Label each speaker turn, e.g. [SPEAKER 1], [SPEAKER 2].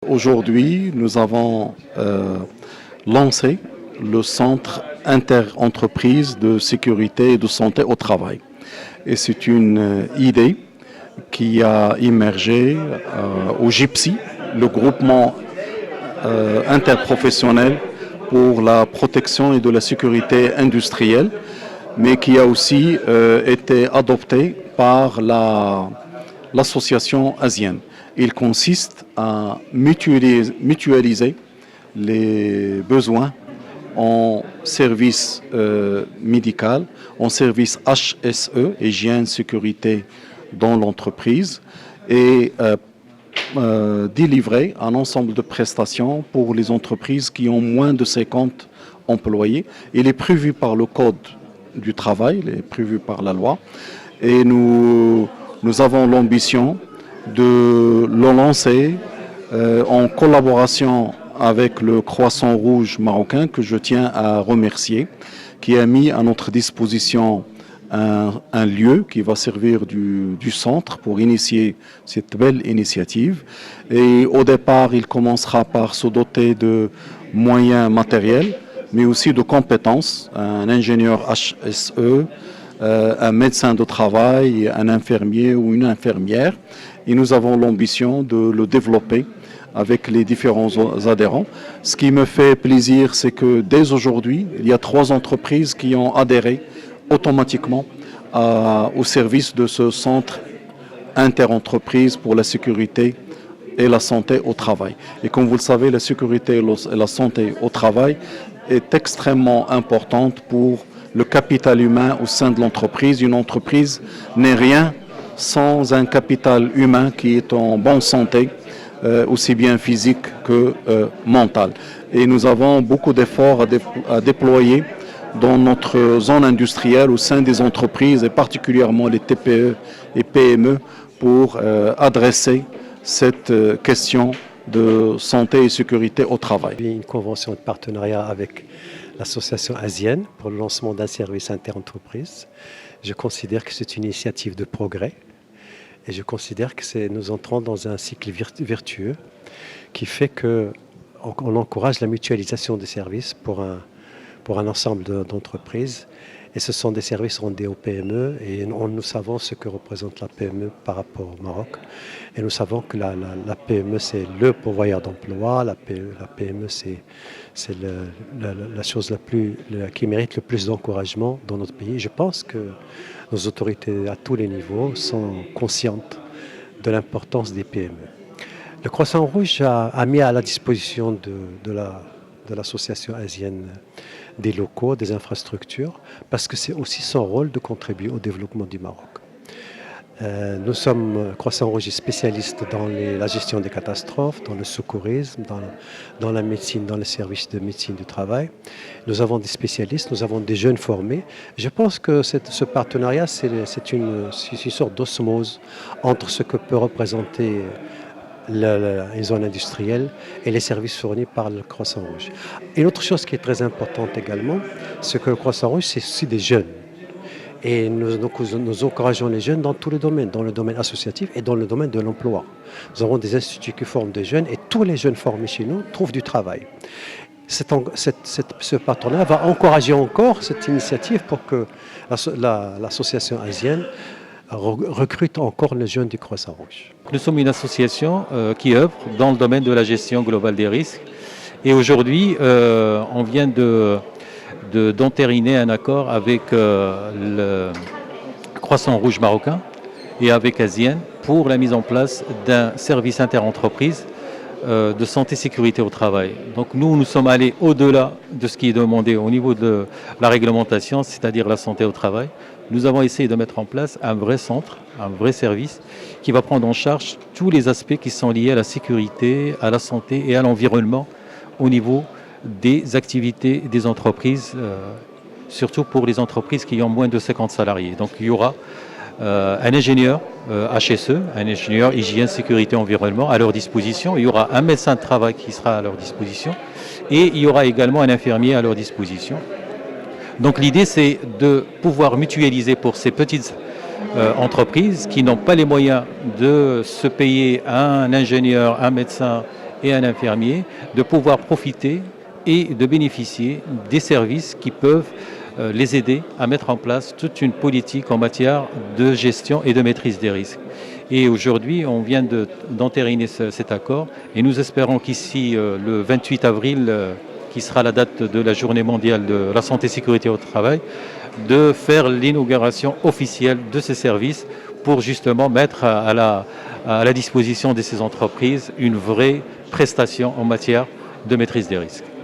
[SPEAKER 1] Aujourd'hui, nous avons lancé le centre inter-entreprise de sécurité et de santé au travail. Et c'est une idée qui a émergé au GIPSI, le groupement interprofessionnel pour la protection et de la sécurité industrielle, mais qui a aussi été adopté par l'association asienne. Il consiste à mutualiser les besoins en service médical, en service HSE, hygiène, sécurité dans l'entreprise, et délivrer un ensemble de prestations pour les entreprises qui ont moins de 50 employés. Il est prévu par le Code du travail, il est prévu par la loi, et nous avons l'ambition de le lancer en collaboration avec le Croissant Rouge marocain, que je tiens à remercier, qui a mis à notre disposition un lieu qui va servir du centre pour initier cette belle initiative. Et au départ, il commencera par se doter de moyens matériels, mais aussi de compétences, un ingénieur HSE, un médecin de travail, un infirmier ou une infirmière. Et nous avons l'ambition de le développer avec les différents adhérents. Ce qui me fait plaisir, c'est que dès aujourd'hui, il y a 3 entreprises qui ont adhéré automatiquement au service de ce centre interentreprise pour la sécurité et la santé au travail. Et comme vous le savez, la sécurité et la santé au travail est extrêmement importante pour le capital humain au sein de l'entreprise. Une entreprise n'est rien sans un capital humain qui est en bonne santé, aussi bien physique que mentale. Et nous avons beaucoup d'efforts à déployer dans notre zone industrielle au sein des entreprises et particulièrement les TPE et PME pour adresser cette question de santé et sécurité au travail.
[SPEAKER 2] Il y a une convention de partenariat avec l'association asienne pour le lancement d'un service interentreprise. Je considère que c'est une initiative de progrès et je considère que nous entrons dans un cycle vertueux qui fait qu'on encourage la mutualisation des services pour un ensemble d'entreprises. Et ce sont des services rendus aux PME et nous savons ce que représente la PME par rapport au Maroc. Et nous savons que la PME, c'est le pourvoyeur d'emploi, la PME, c'est la chose qui mérite le plus d'encouragement dans notre pays. Je pense que nos autorités à tous les niveaux sont conscientes de l'importance des PME. Le Croissant Rouge a mis à la disposition de l'association asienne des locaux, des infrastructures, parce que c'est aussi son rôle de contribuer au développement du Maroc. Nous sommes, Croissant Rouge est spécialiste dans la gestion des catastrophes, dans le secourisme, dans la médecine, dans les services de médecine du travail. Nous avons des spécialistes, nous avons des jeunes formés. Je pense que ce partenariat, c'est une sorte d'osmose entre ce que peut représenter les zones industrielles et les services fournis par le Croissant Rouge. Une autre chose qui est très importante également, c'est que le Croissant Rouge, c'est aussi des jeunes. Et nous encourageons les jeunes dans tous les domaines, dans le domaine associatif et dans le domaine de l'emploi. Nous avons des instituts qui forment des jeunes et tous les jeunes formés chez nous trouvent du travail. Ce partenariat va encourager encore cette initiative pour que l'association asienne recrute encore les jeunes du Croissant Rouge.
[SPEAKER 3] Nous sommes une association qui œuvre dans le domaine de la gestion globale des risques. Et aujourd'hui, on vient d'entériner un accord avec le Croissant Rouge marocain et avec Asienne pour la mise en place d'un service interentreprise de santé-sécurité au travail. Donc nous sommes allés au-delà de ce qui est demandé au niveau de la réglementation, c'est-à-dire la santé au travail. Nous avons essayé de mettre en place un vrai centre, un vrai service qui va prendre en charge tous les aspects qui sont liés à la sécurité, à la santé et à l'environnement au niveau des activités des entreprises, surtout pour les entreprises qui ont moins de 50 salariés. Donc il y aura un ingénieur HSE, un ingénieur hygiène, sécurité, environnement à leur disposition. Il y aura un médecin de travail qui sera à leur disposition et il y aura également un infirmier à leur disposition. Donc l'idée, c'est de pouvoir mutualiser pour ces petites entreprises qui n'ont pas les moyens de se payer un ingénieur, un médecin et un infirmier de pouvoir profiter et de bénéficier des services qui peuvent les aider à mettre en place toute une politique en matière de gestion et de maîtrise des risques. Et aujourd'hui, on vient d'entériner cet accord et nous espérons qu'ici, le 28 avril, qui sera la date de la journée mondiale de la santé et sécurité au travail, de faire l'inauguration officielle de ces services pour justement mettre à la disposition de ces entreprises une vraie prestation en matière de maîtrise des risques.